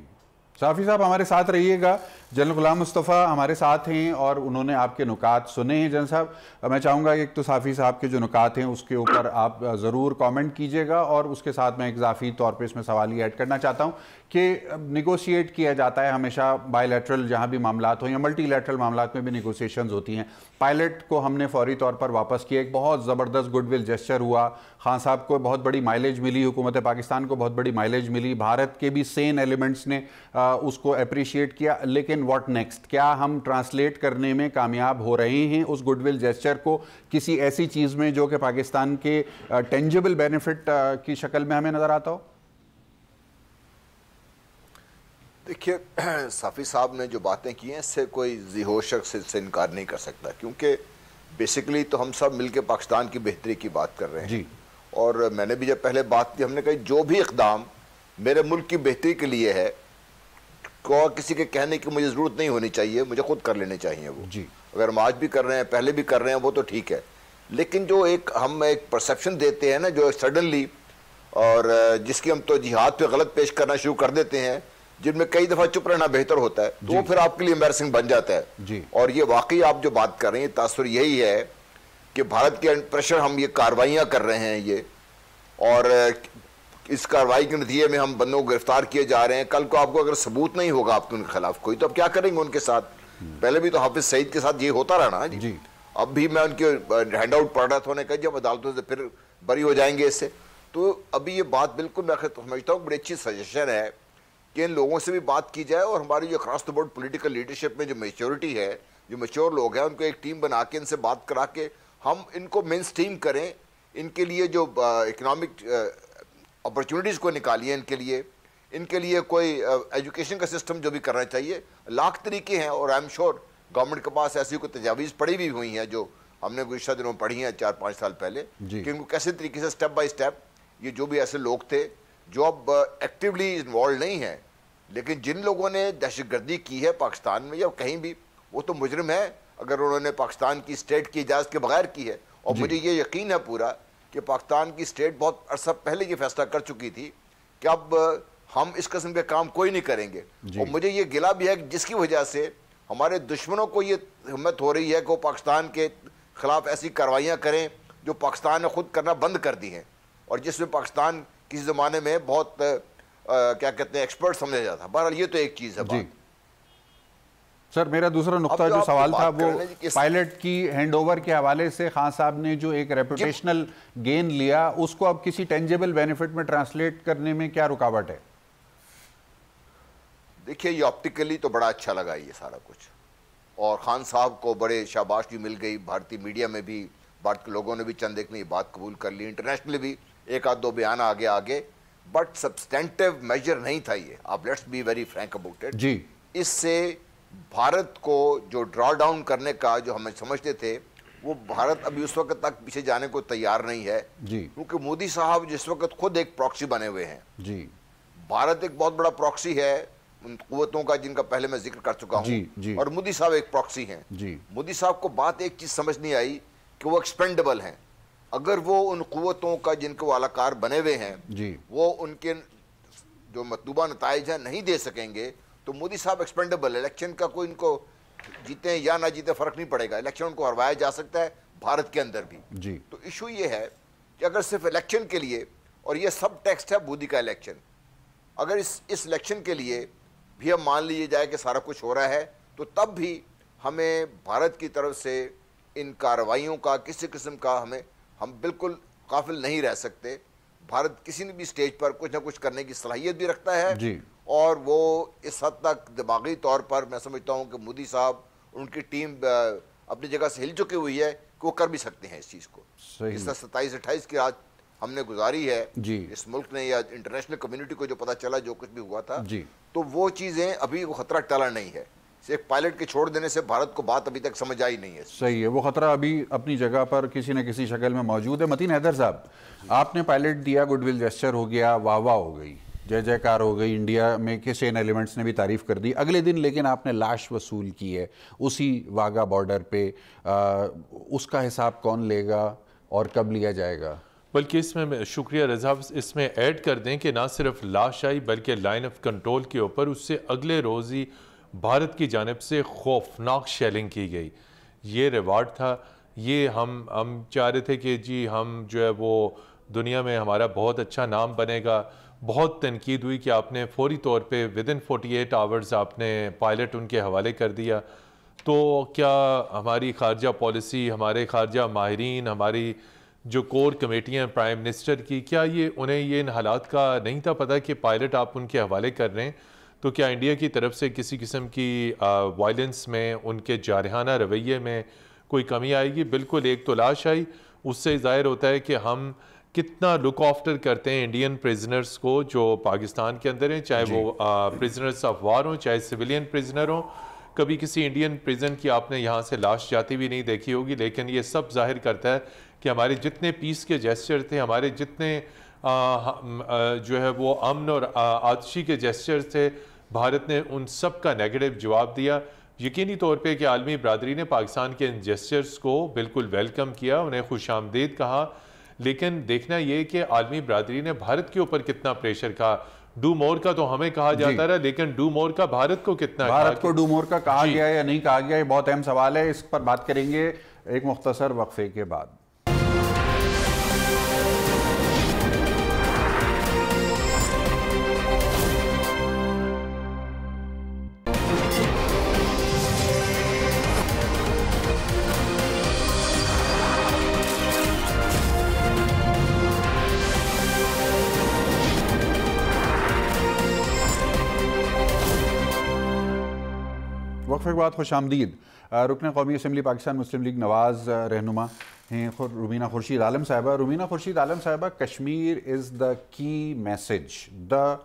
साफी साहब हमारे साथ रहिएगा। जनरल गुलाम मुस्तफ़ा हमारे साथ हैं और उन्होंने आपके नुकात सुने हैं। जनरल साहब, मैं चाहूँगा एक तो साफी साहब के जो नुकात हैं उसके ऊपर आप ज़रूर कमेंट कीजिएगा, और उसके साथ मैं इजाफी तौर पे इसमें सवाल ये ऐड करना चाहता हूँ कि निगोशिएट किया जाता है हमेशा, बायलैटरल जहाँ भी मामलात हो या मल्टीलैटरल मामलात में भी निगोशिएशंस होती हैं। पायलट को हमने फौरी तौर पर वापस किया, एक बहुत ज़बरदस्त गुडविल जेस्चर हुआ, खान साहब को बहुत बड़ी माइलेज मिली, हुकूमत पाकिस्तान को बहुत बड़ी माइलेज मिली, भारत के भी सेन एलिमेंट्स ने उसको अप्रिशिएट किया। लेकिन व्हाट नेक्स्ट? क्या हम ट्रांसलेट करने में कामयाब हो रहे हैं उस गुडविल जेस्चर को किसी ऐसी चीज़ में जो कि पाकिस्तान के टेंजिबल बेनिफिट की शक्ल में हमें नज़र आता हो? देखिए, साफ़ी साहब ने जो बातें की हैं इससे कोई ज़िहोशक से इनकार नहीं कर सकता, क्योंकि बेसिकली तो हम सब मिलकर पाकिस्तान की बेहतरी की बात कर रहे हैं जी। और मैंने भी जब पहले बात की, हमने कहा जो भी इक़दाम मेरे मुल्क की बेहतरी के लिए है, को किसी के कहने की मुझे ज़रूरत नहीं होनी चाहिए, मुझे खुद कर लेने चाहिए वो जी। अगर हम आज भी कर रहे हैं, पहले भी कर रहे हैं, वो तो ठीक है। लेकिन जो हम एक परसेप्शन देते हैं ना, जो सडनली, और जिसकी हम तो जिहाद पे गलत पेश करना शुरू कर देते हैं, जिनमें कई दफ़ा चुप रहना बेहतर होता है, तो वो फिर आपके लिए एम्बैरसिंग बन जाता है जी। और ये वाकई आप जो बात कर रहे हैं, तासुर यही है कि भारत के प्रेशर हम ये कार्रवाइयाँ कर रहे हैं ये, और इस कार्रवाई के नतीजे में हम बंदों को गिरफ्तार किए जा रहे हैं। कल को आपको अगर सबूत नहीं होगा आपके उनके खिलाफ कोई, तो अब क्या करेंगे उनके साथ? पहले भी तो हाफिज सईद के साथ ये होता रहा ना जी। अब भी मैं उनके हैंड आउट पढ़ रहा था, उन्होंने कहा जब अदालतों से फिर बरी हो जाएंगे इससे। तो अभी ये बात बिल्कुल मैं समझता हूँ बड़ी अच्छी सजेशन है कि इन लोगों से भी बात की जाए, और हमारी जो cross the board political leadership में जो मैच्योरिटी है, जो मैच्योर लोग हैं, उनको एक टीम बना के इनसे बात करा के हम इनको मेन स्ट्रीम करें, इनके लिए जो इकोनॉमिक अपॉर्चुनिटीज़ को निकालिए, इनके लिए कोई एजुकेशन का सिस्टम जो भी करना चाहिए। लाख तरीके हैं, और आई एम श्योर गवर्नमेंट के पास ऐसी कोई तजावीज़ पड़ी भी हुई हैं जो हमने गुज़श्ता दिनों में पढ़ी हैं 4-5 साल पहले, कि इनको कैसे तरीके से स्टेप बाई स्टेप, ये जो भी ऐसे लोग थे जो अब एक्टिवली इन्वॉल्व नहीं हैं, लेकिन जिन लोगों ने दहशतगर्दी की है पाकिस्तान में या कहीं भी, वो तो मुजरिम है अगर उन्होंने पाकिस्तान की स्टेट की इजाज़त के बगैर की है। और मुझे ये यकीन है पूरा कि पाकिस्तान की स्टेट बहुत अर्सा पहले ये फैसला कर चुकी थी कि अब हम इस किस्म के काम कोई नहीं करेंगे। और मुझे ये गिला भी है कि जिसकी वजह से हमारे दुश्मनों को ये हिम्मत हो रही है कि वो पाकिस्तान के खिलाफ ऐसी कार्रवाइयाँ करें जो पाकिस्तान ने खुद करना बंद कर दी हैं, और जिसमें पाकिस्तान किसी ज़माने में बहुत क्या कहते हैं एक्सपर्ट समझा जाता है। बहरहाल ये तो एक चीज़ है बात। सर मेरा दूसरा नुक्ता जो सवाल था वो पायलट की हैंडओवर के हवाले से खान साहब ने जो एक रेपुटेशनल गेन लिया उसको अब किसी टेंजेबल बेनिफिट में ट्रांसलेट करने में क्या रुकावट है? देखिए, ये ऑप्टिकली तो बड़ा अच्छा लगा ये सारा कुछ, और खान साहब को बड़े शाबाश भी मिल गई। भारतीय मीडिया में भी, भारत के लोगों ने भी चंद एक ने बात कबूल कर ली, इंटरनेशनली भी एक आध दो बयान आगे, बट सब्सटेंटिव मेजर नहीं था ये। आप let's be very frank about it जी। इससे भारत को जो ड्रॉ डाउन करने का जो हम समझते थे, वो भारत अभी उस वक्त तक पीछे जाने को तैयार नहीं है जी, क्योंकि मोदी साहब जिस वक्त खुद एक प्रॉक्सी बने हुए हैं जी। भारत एक बहुत बड़ा प्रॉक्सी है उन कुव्वतों का जिनका पहले मैं जिक्र कर चुका हूं, और मोदी साहब एक प्रॉक्सी हैं जी। मोदी साहब को बात एक चीज समझ नहीं आई कि वो एक्सपेंडेबल हैं। अगर वो उन कुव्वतों का जिनके वो अलाकार बने हुए हैं जी, वो उनके जो मतलूबा नताइज हैं नहीं दे सकेंगे, तो मोदी साहब एक्सपेंडेबल है। इलेक्शन का कोई इनको जीते या ना जीते फर्क नहीं पड़ेगा, इलेक्शन उनको हरवाया जा सकता है भारत के अंदर भी जी। तो इशू ये है कि अगर सिर्फ इलेक्शन के लिए, और ये सब टेक्स्ट है मोदी का इलेक्शन, अगर इस इलेक्शन के लिए भी हम मान लीजिए जाए कि सारा कुछ हो रहा है, तो तब भी हमें भारत की तरफ से इन कार्रवाइयों का किसी किस्म का हम बिल्कुल काफिल नहीं रह सकते। भारत किसी भी स्टेज पर कुछ ना कुछ करने की सलाहियत भी रखता है जी, और वो इस हद तक दिमागी तौर पर मैं समझता हूँ कि मोदी साहब उनकी टीम अपनी जगह से हिल चुकी हुई है कि वो कर भी सकते हैं इस चीज़ को। इस 27-28 की रात हमने गुजारी है जी, इस मुल्क ने या इंटरनेशनल कम्युनिटी को जो पता चला जो कुछ भी हुआ था जी, तो वो चीज़ें अभी वो खतरा टला नहीं है। एक पायलट के छोड़ देने से भारत को बात अभी तक समझ आई नहीं है। सही है, वो खतरा अभी अपनी जगह पर किसी न किसी शक्ल में मौजूद है। मतीन हैदर साहब, आपने पायलट दिया, गुडविल जेस्चर हो गया, वाह वाह हो गई, जय जयकार हो गई, इंडिया में के सेन एलिमेंट्स ने भी तारीफ कर दी। अगले दिन लेकिन आपने लाश वसूल की है उसी वाघा बॉर्डर पे, उसका हिसाब कौन लेगा और कब लिया जाएगा? बल्कि इसमें शुक्रिया रज़ा, इसमें ऐड कर दें कि ना सिर्फ लाश आई बल्कि लाइन ऑफ कंट्रोल के ऊपर उससे अगले रोज़ ही भारत की जानिब से खौफनाक शेलिंग की गई। ये रिवार्ड था। ये हम चाह रहे थे कि जी हम जो है वो दुनिया में हमारा बहुत अच्छा नाम बनेगा। बहुत तनकीद हुई कि आपने फौरी तौर पे विदिन 48 आवर्स आपने पायलट उनके हवाले कर दिया। तो क्या हमारी खारजा पॉलिसी, हमारे खारजा माहिरीन, हमारी जो कोर कमेटियाँ प्राइम मिनिस्टर की, क्या ये उन्हें ये इन हालात का नहीं था पता कि पायलट आप उनके हवाले कर रहे हैं? तो क्या इंडिया की तरफ से किसी किस्म की वायलेंस में, उनके जारहाना रवैये में कोई कमी आएगी? बिल्कुल। एक तो लाश आई, उससे ज़ाहिर होता है कि हम कितना लुक आफ्टर करते हैं इंडियन प्रिजनर्स को जो पाकिस्तान के अंदर हैं, चाहे वो प्रिजनर्स ऑफ वार हों, चाहे सिविलियन प्रिजनर हों। कभी किसी इंडियन प्रिजन की आपने यहाँ से लाश जाती भी नहीं देखी होगी, लेकिन ये सब जाहिर करता है कि हमारे जितने पीस के जेस्चर थे, हमारे जितने जो है वो अमन और आतशी के जेस्चर थे, भारत ने उन सब का नेगेटिव जवाब दिया। यकीनी तौर पे कि आलमी बरादरी ने पाकिस्तान के इन जेस्चर्स को बिल्कुल वेलकम किया, उन्हें खुशामदीद कहा, लेकिन देखना ये कि आलमी बरादरी ने भारत के ऊपर कितना प्रेशर कहा। डू मोर का तो हमें कहा जाता रहा, लेकिन डू मोर का भारत को कितना, भारत को डू मोर का कहा गया या नहीं कहा गया, ये बहुत अहम सवाल है। इस पर बात करेंगे एक मुख्तसर वक्फे के बाद। वक्फे के बाद खुश आमदीद रुकन कौमी असम्बली पाकिस्तान मुस्लिम लीग नवाज़ रहनुमा हैं रुमीना खुर्शीद आलम साहिबा। रुमीना खुर्शीद आलम साहिबा, Kashmir is the key message, the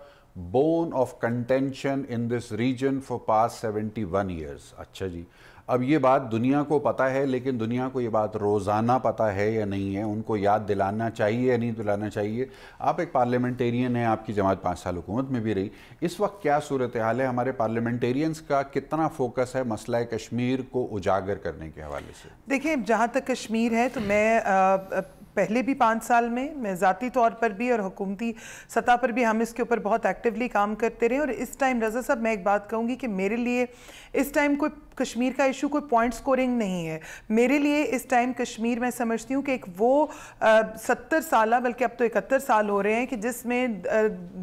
bone of contention in this region for past 71 years. अच्छा जी, अब ये बात दुनिया को पता है, लेकिन दुनिया को ये बात रोज़ाना पता है या नहीं है, उनको याद दिलाना चाहिए या नहीं दिलाना चाहिए? आप एक पार्लियामेंटेरियन हैं, आपकी जमात 5 साल हुकूमत में भी रही। इस वक्त क्या सूरत हाल है? हमारे पार्लियामेंटेरियंस का कितना फोकस है मसला कश्मीर को उजागर करने के हवाले से? देखिए, जहाँ तक कश्मीर है तो मैं पहले भी 5 साल में मैं ज़ाती तौर पर भी और हुकूमती सतह पर भी हम इसके ऊपर बहुत एक्टिवली काम करते रहे। और इस टाइम रज़ा साहब मैं एक बात कहूँगी कि मेरे लिए इस टाइम कोई कश्मीर का इशू कोई पॉइंट स्कोरिंग नहीं है। मेरे लिए इस टाइम कश्मीर मैं समझती हूँ कि एक वो 70 साल बल्कि अब तो 71 साल हो रहे हैं कि जिसमें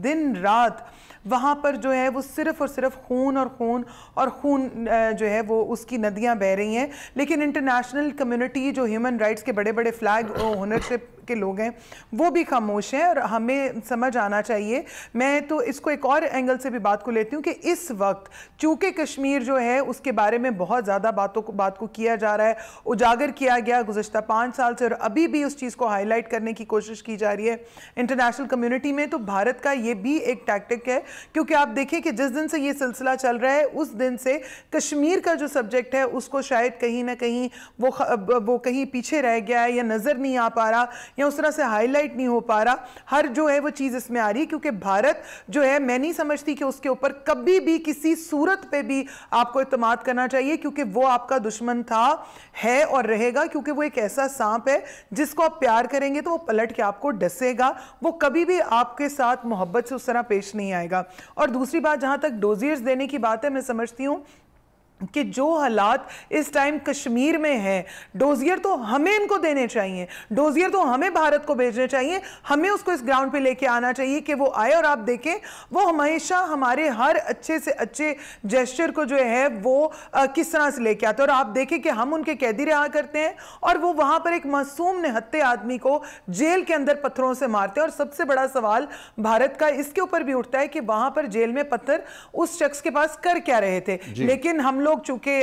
दिन रात वहाँ पर जो है वो सिर्फ़ और सिर्फ खून और खून और खून जो है वो उसकी नदियाँ बह रही हैं। लेकिन इंटरनेशनल कम्युनिटी जो ह्यूमन राइट्स के बड़े बड़े फ्लैग ओनरशिप के लोग हैं वो भी खामोश हैं। और हमें समझ आना चाहिए, मैं तो इसको एक और एंगल से भी बात को लेती हूँ कि इस वक्त चूँकि कश्मीर जो है उसके बारे में बहुत ज़्यादा बात को किया जा रहा है, उजागर किया गया गुज़श्ता 5 साल से, और अभी भी उस चीज़ को हाईलाइट करने की कोशिश की जा रही है इंटरनेशनल कम्युनिटी में। तो भारत का ये भी एक टैक्टिक है, क्योंकि आप देखिए कि जिस दिन से ये सिलसिला चल रहा है उस दिन से कश्मीर का जो सब्जेक्ट है उसको शायद कहीं ना कहीं वो कहीं पीछे रह गया है या नज़र नहीं आ पा रहा या उस तरह से हाईलाइट नहीं हो पा रहा। हर जो है वो चीज़ इसमें आ रही है, क्योंकि भारत जो है मैं नहीं समझती कि उसके ऊपर कभी भी किसी सूरत पे भी आपको इत्मीनान करना चाहिए, क्योंकि वो आपका दुश्मन था, है और रहेगा। क्योंकि वो एक ऐसा सांप है जिसको आप प्यार करेंगे तो वो पलट के आपको डसेगा, वो कभी भी आपके साथ मोहब्बत से उस तरह पेश नहीं आएगा। और दूसरी बात, जहां तक डोजियर्स देने की बात है, मैं समझती हूं कि जो हालात इस टाइम कश्मीर में हैं, डोजियर तो हमें इनको देने चाहिए, डोजियर तो हमें भारत को भेजने चाहिए, हमें उसको इस ग्राउंड पे लेके आना चाहिए कि वो आए। और आप देखें वो हमेशा हमारे हर अच्छे से अच्छे जेस्चर को जो है वो किस तरह से लेके आते हैं। और आप देखें कि हम उनके कैदी रहा करते हैं और वो वहाँ पर एक मासूम निहत्ते आदमी को जेल के अंदर पत्थरों से मारते हैं। और सबसे बड़ा सवाल भारत का इसके ऊपर भी उठता है कि वहाँ पर जेल में पत्थर उस शख्स के पास कर क्या रहे थे। लेकिन हम लोग चूंकि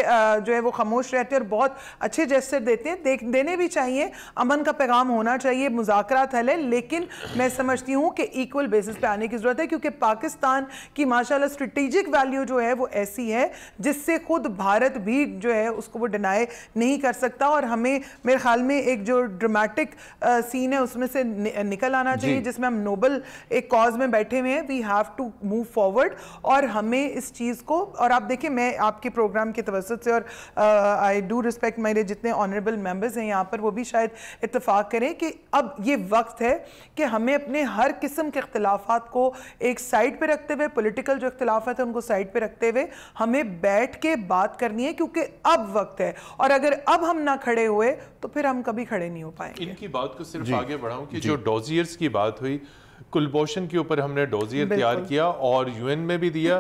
जो है वो खामोश रहते हैं और बहुत अच्छे जेस्चर देते हैं, देने भी चाहिए, अमन का पैगाम होना चाहिए, मुज़ाकरात हल है। लेकिन मैं समझती हूँ कि इक्वल बेसिस पे आने की ज़रूरत है, क्योंकि पाकिस्तान की माशाल्लाह स्ट्रेटेजिक वैल्यू जो है वो ऐसी है जिससे खुद भारत भी जो है उसको वो डिनाई नहीं कर सकता। और हमें मेरे ख्याल में एक जो ड्रामेटिक सीन है उसमें से निकल आना चाहिए, जिसमें हम नोबल एक कॉज में बैठे हुए हैं, we have to move forward. और हमें इस चीज़ को, और आप देखिए मैं आपके प्रोग्राम के तवज्जुह से, और आई डू रिस्पेक्ट मेरे जितने ऑनरेबल मेंबर्स हैं यहाँ पर, वो भी शायद इत्तेफाक करें कि अब ये वक्त है कि हमें अपने हर किस्म के इख्तिलाफात को एक साइड पे रखते हुए, पॉलिटिकल जो इख्तिलाफात है उनको साइड पे रखते हुए हमें बैठ के बात करनी है, क्योंकि अब वक्त है। और अगर अब हम ना खड़े हुए तो फिर हम कभी खड़े नहीं हो पाएंगे। इनकी बात को सिर्फ आगे बढ़ाऊं कि जो डोजियर्स की बात हुई, कुलभूषण के ऊपर हमने डोजियर तैयार किया और यूएन में भी दिया,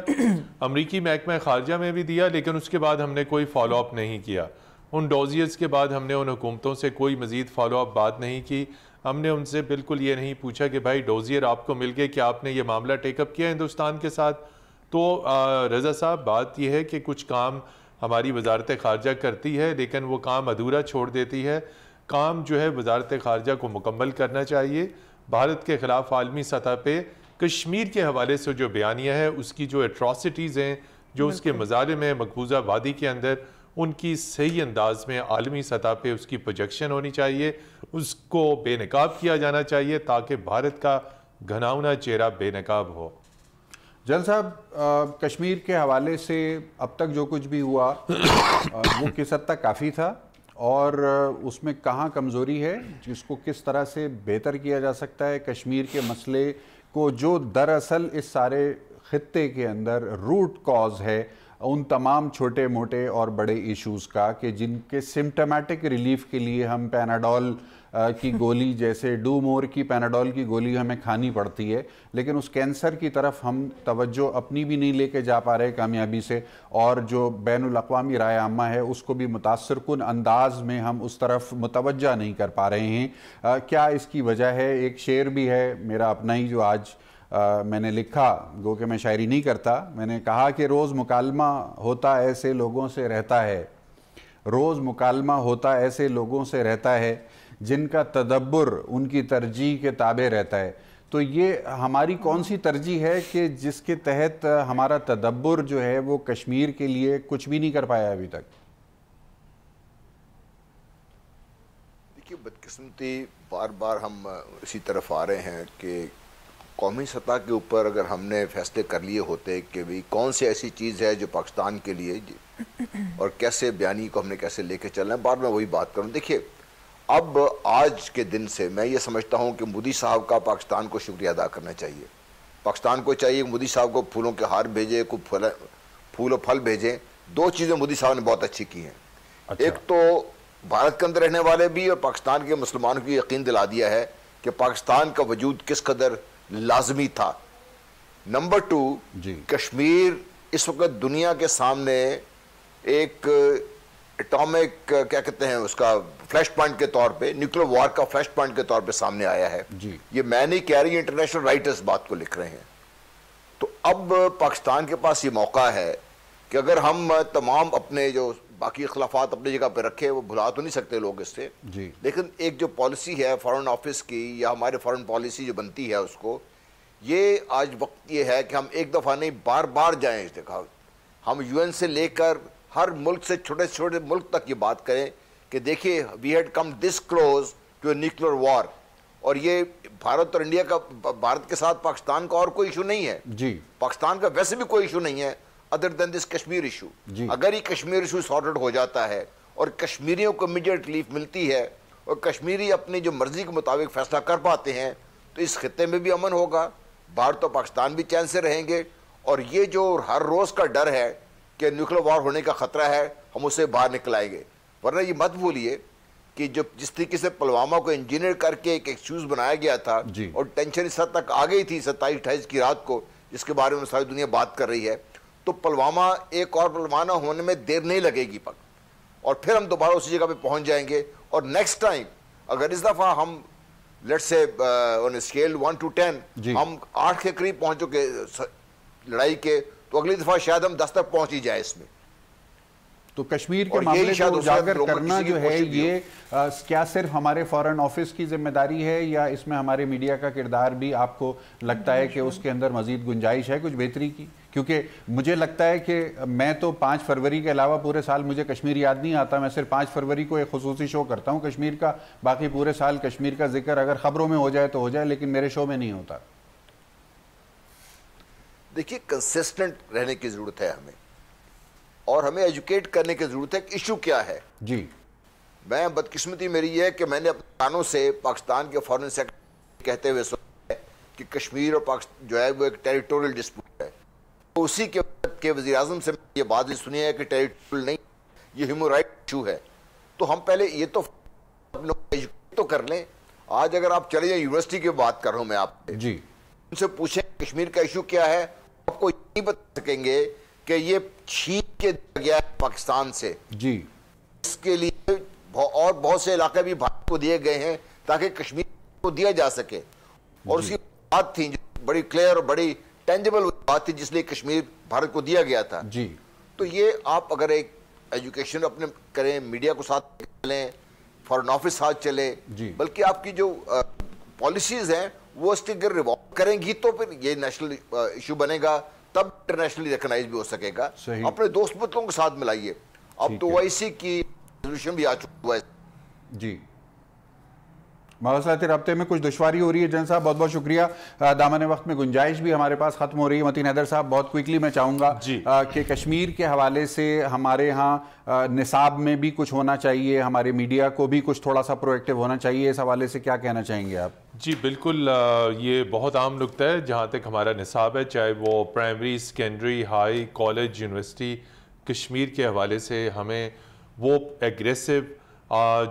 अमरीकी महकमा खारजा में भी दिया, लेकिन उसके बाद हमने कोई फॉलो अप नहीं किया। उन डोजियर्स के बाद हमने उन हुकूमतों से कोई मज़ीद फॉलो अप बात नहीं की। हमने उनसे बिल्कुल ये नहीं पूछा कि भाई डोजियर आपको मिल गए, क्या आपने ये मामला टेकअप किया हिंदुस्तान के साथ। तो रज़ा साहब, बात यह है कि कुछ काम हमारी वजारत खारजा करती है लेकिन वो काम अधूरा छोड़ देती है। काम जो है वजारत खारजा को मुकम्मल करना चाहिए। भारत के ख़िलाफ़ आलमी सतह पे कश्मीर के हवाले से जो बयानिया है, उसकी जो एट्रॉसिटीज़ हैं, जो उसके मज़ालिम हैं मकबूजा वादी के अंदर, उनकी सही अंदाज में आलमी सतह पे उसकी प्रोजेक्शन होनी चाहिए, उसको बेनकाब किया जाना चाहिए ताकि भारत का घनाउना चेहरा बेनकाब हो। जल साहब, कश्मीर के हवाले से अब तक जो कुछ भी हुआ वो किस हद तक काफ़ी था और उसमें कहाँ कमज़ोरी है, जिसको किस तरह से बेहतर किया जा सकता है। कश्मीर के मसले को जो दरअसल इस सारे खित्ते के अंदर रूट कॉज है उन तमाम छोटे मोटे और बड़े इश्यूज़ का, कि जिनके सिम्टोमेटिक रिलीफ के लिए हम पैनाडोल की गोली, जैसे डू मोर की पैनाडोल की गोली हमें खानी पड़ती है, लेकिन उस कैंसर की तरफ हम तवज्जो अपनी भी नहीं लेके जा पा रहे कामयाबी से, और जो बैनुल अक़वामी राय आम्मा है उसको भी मुतासर कुन अंदाज में हम उस तरफ मुतवज्जा नहीं कर पा रहे हैं। क्या इसकी वजह है? एक शेर भी है मेरा अपना ही जो आज मैंने लिखा, गो कि मैं शायरी नहीं करता, मैंने कहा कि रोज़ मुकालमा होता ऐसे लोगों से रहता है, रोज़ मुकालमा होता ऐसे लोगों से रहता है जिनका तदब्बुर उनकी तरजीह के ताबे रहता है। तो ये हमारी कौन सी तरजीह है कि जिसके तहत हमारा तदब्बुर जो है वो कश्मीर के लिए कुछ भी नहीं कर पाया अभी तक? देखिए, बदकिस्मती बार बार हम इसी तरफ आ रहे हैं कि कौमी सतह के ऊपर अगर हमने फैसले कर लिए होते कि भाई कौन सी ऐसी चीज़ है जो पाकिस्तान के लिए और कैसे बयानी को हमने कैसे लेके चलना है, बार मैं वही बात करूँ। देखिए, अब आज के दिन से मैं ये समझता हूँ कि मोदी साहब का पाकिस्तान को शुक्रिया अदा करना चाहिए। पाकिस्तान को चाहिए मोदी साहब को फूलों के हार भेजे, को फूल और फल भेजें। दो चीज़ें मोदी साहब ने बहुत अच्छी की हैं। अच्छा। एक तो भारत के अंदर रहने वाले भी और पाकिस्तान के मुसलमानों को यकीन दिला दिया है कि पाकिस्तान का वजूद किस कदर लाजमी था। नंबर 2, कश्मीर इस वक्त दुनिया के सामने एक एटॉमिक क्या कहते हैं उसका फ्लैश पॉइंट के तौर पे, न्यूक्लियर वॉर का फ्लैश पॉइंट के तौर पे सामने आया है जी। ये मैं नहीं कह रही, इंटरनेशनल राइटर्स बात को लिख रहे हैं। तो अब पाकिस्तान के पास ये मौका है कि अगर हम तमाम अपने जो बाकी इख्लाफात अपनी जगह पे रखे, वो भुला तो नहीं सकते लोग इससे जी, लेकिन एक जो पॉलिसी है फॉरेन ऑफिस की या हमारे फॉरेन पॉलिसी जो बनती है उसको, ये आज वक्त ये है कि हम एक दफ़ा नहीं बार बार जाएं इस जगह। हम यूएन से लेकर हर मुल्क से छोटे छोटे मुल्क तक ये बात करें कि देखिए we had come this close to a nuclear war. और ये भारत और इंडिया का, भारत के साथ पाकिस्तान का और कोई इशू नहीं है जी, पाकिस्तान का वैसे भी कोई इशू नहीं है other than this Kashmir issue. अगर ये कश्मीर इशू सॉर्टेड हो जाता है और कश्मीरियों को इमीडिएट रिलीफ मिलती है और कश्मीरी अपनी जो मर्जी के मुताबिक फैसला कर पाते हैं तो इस खित्ते में भी अमन होगा, भारत और पाकिस्तान भी चैन से रहेंगे। और ये जो हर रोज़ का डर है कि न्यूक्लियर वॉर होने का ख़तरा है, हम उसे बाहर निकल आएंगे। वरना ये मत भूलिए कि जो जिस तरीके से पुलवामा को इंजीनियर करके एक एक्सक्यूज बनाया गया था और टेंशन इस हद तक आ गई थी 27-28 की रात को, जिसके बारे में सारी दुनिया बात कर रही है, तो पुलवामा एक और पुलवामा होने में देर नहीं लगेगी पक, और फिर हम दोबारा उसी जगह पे पहुंच जाएंगे। और नेक्स्ट टाइम अगर इस दफ़ा हम let's say on scale 1 to 10 हम 8 के करीब पहुंच चुके लड़ाई के, तो अगली दफ़ा शायद हम 10 तक पहुंच ही जाए इसमें। तो कश्मीर के मामले को उजागर करना जो है ये क्या सिर्फ हमारे फॉरेन ऑफिस की जिम्मेदारी है या इसमें हमारे मीडिया का किरदार भी आपको लगता है कि उसके अंदर मजीद गुंजाइश है कुछ बेहतरी की? क्योंकि मुझे लगता है कि मैं तो 5 फरवरी के अलावा पूरे साल मुझे कश्मीर याद नहीं आता। मैं सिर्फ 5 फरवरी को एक खुसूसी शो करता हूँ कश्मीर का, बाकी पूरे साल कश्मीर का जिक्र अगर खबरों में हो जाए तो हो जाए, लेकिन मेरे शो में नहीं होता। देखिए कंसिस्टेंट रहने की जरूरत है हमें, और हमें एजुकेट करने की जरूरत है कि इशू क्या है जी। मैं बदकिस्मती मेरी है कि मैंने अपने कानों से पाकिस्तान के फॉरेन सेक्रेटरी कहते हुए सुना है कि कश्मीर और पाकिस्तान जो है वो एक टेरिटोरियल डिस्प्यूट है। तो उसी के वज़ीर-ए-आज़म से ये बात सुनी है कि टेरिटोरियल नहीं, ये ह्यूमन राइट इशू है। तो हम पहले ये तो एजुकेट तो कर लें। आज अगर आप चले जाए यूनिवर्सिटी की बात कर रहा हूँ मैं आपसे जी, उनसे पूछें कश्मीर का इशू क्या है, आपको ये नहीं बता सकेंगे कि ये छीन के गया है पाकिस्तान से जी। इसके लिए और बहुत से इलाके भी भारत को दिए गए हैं ताकि कश्मीर को दिया जा सके, और उसकी बात थी बड़ी क्लियर और बड़ी टेंजिबल बात थी जिसलिए कश्मीर भारत को दिया गया था जी। तो ये आप अगर एक एजुकेशन अपने करें, मीडिया को साथ चलें, फॉरेन ऑफिस साथ चले, बल्कि आपकी जो पॉलिसीज हैं वो स्टिकर रिवॉल्व करेंगी तो फिर ये नेशनल इशू बनेगा, तब इंटरनेशनली रिकॉग्नाइज भी हो सकेगा। अपने दोस्त मित्रों के साथ मिलाइए। अब तो ओआईसी की रेजोल्यूशन भी आ चुका है जी। मवासलाती रब्ते में कुछ दुश्वारी हो रही है। जन साहब बहुत बहुत शुक्रिया। दामन वक्त में गुंजाइश भी हमारे पास ख़त्म हो रही है। मतीन हैदर साहब बहुत क्विकली मैं चाहूँगा कि कश्मीर के हवाले से हमारे यहाँ निसाब में भी कुछ होना चाहिए, हमारे मीडिया को भी कुछ थोड़ा सा प्रोएक्टिव होना चाहिए, इस हवाले से क्या कहना चाहेंगे आप? जी बिल्कुल, ये बहुत आम नुक्ता है। जहाँ तक हमारा निसाब है, चाहे वो primary, secondary, high, college, university, Kashmir के हवाले से हमें वो एग्रेसिव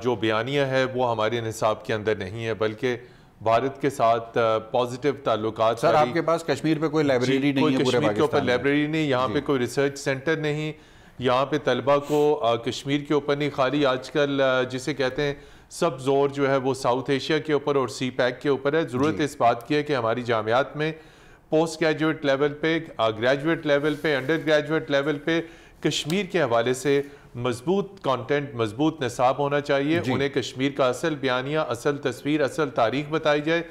जो बयानियाँ है वो हमारे निसाब के अंदर नहीं है, बल्कि भारत के साथ पॉजिटिव ताल्लुकात। सर आपके पास कश्मीर पे कोई लाइब्रेरी नहीं है, कश्मीर के ऊपर लाइब्रेरी नहीं, यहाँ पे कोई रिसर्च सेंटर नहीं, यहाँ पे तलबा को कश्मीर के ऊपर नहीं, खाली आजकल जिसे कहते हैं सब जोर जो है वो साउथ एशिया के ऊपर और सी पैक के ऊपर है। ज़रूरत इस बात की है कि हमारी जामियात में पोस्ट ग्रेजुएट लेवल पे, ग्रेजुएट लेवल पे, अंडर ग्रेजुएट लेवल पे कश्मीर के हवाले से मजबूत कंटेंट, मजबूत निसाब होना चाहिए। उन्हें कश्मीर का असल बयानिया, असल तस्वीर, असल तारीख बताई जाए,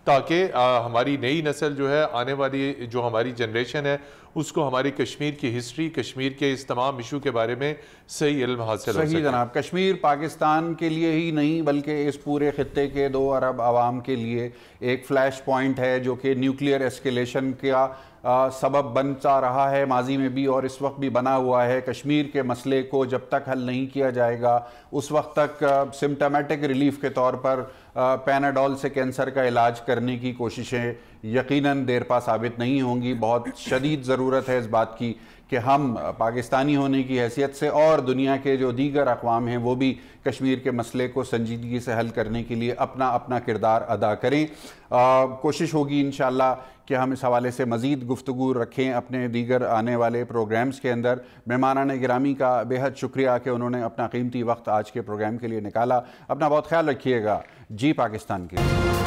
ताकि हमारी नई नस्ल जो है, आने वाली जो हमारी जनरेशन है, उसको हमारी कश्मीर की हिस्ट्री, कश्मीर के इस तमाम इशू के बारे में सही इल्म हासिल हो सके। सही जनाब, कश्मीर पाकिस्तान के लिए ही नहीं बल्कि इस पूरे खित्ते के 2 अरब आवाम के लिए एक फ्लैश पॉइंट है जो कि न्यूक्लियर एस्केलेशन का सबब बनता रहा है माजी में भी और इस वक्त भी बना हुआ है। कश्मीर के मसले को जब तक हल नहीं किया जाएगा उस वक्त तक सिम्टोमेटिक रिलीफ के तौर पर पैनाडोल से कैंसर का इलाज करने की कोशिशें यकीनन देर पा साबित नहीं होंगी। बहुत शदीद ज़रूरत है इस बात की कि हम पाकिस्तानी होने की हैसियत से और दुनिया के जो दीगर अक़वाम हैं वो भी कश्मीर के मसले को संजीदगी से हल करने के लिए अपना अपना किरदार अदा करें। कोशिश होगी इंशाअल्लाह कि हम इस हवाले से मज़ीद गुफ्तगू रखें अपने दीगर आने वाले प्रोग्राम्स के अंदर। मेहमानान गिरामी का बेहद शुक्रिया कि उन्होंने अपना कीमती वक्त आज के प्रोग्राम के लिए निकाला। अपना बहुत ख्याल रखिएगा। जी पाकिस्तान के लिए।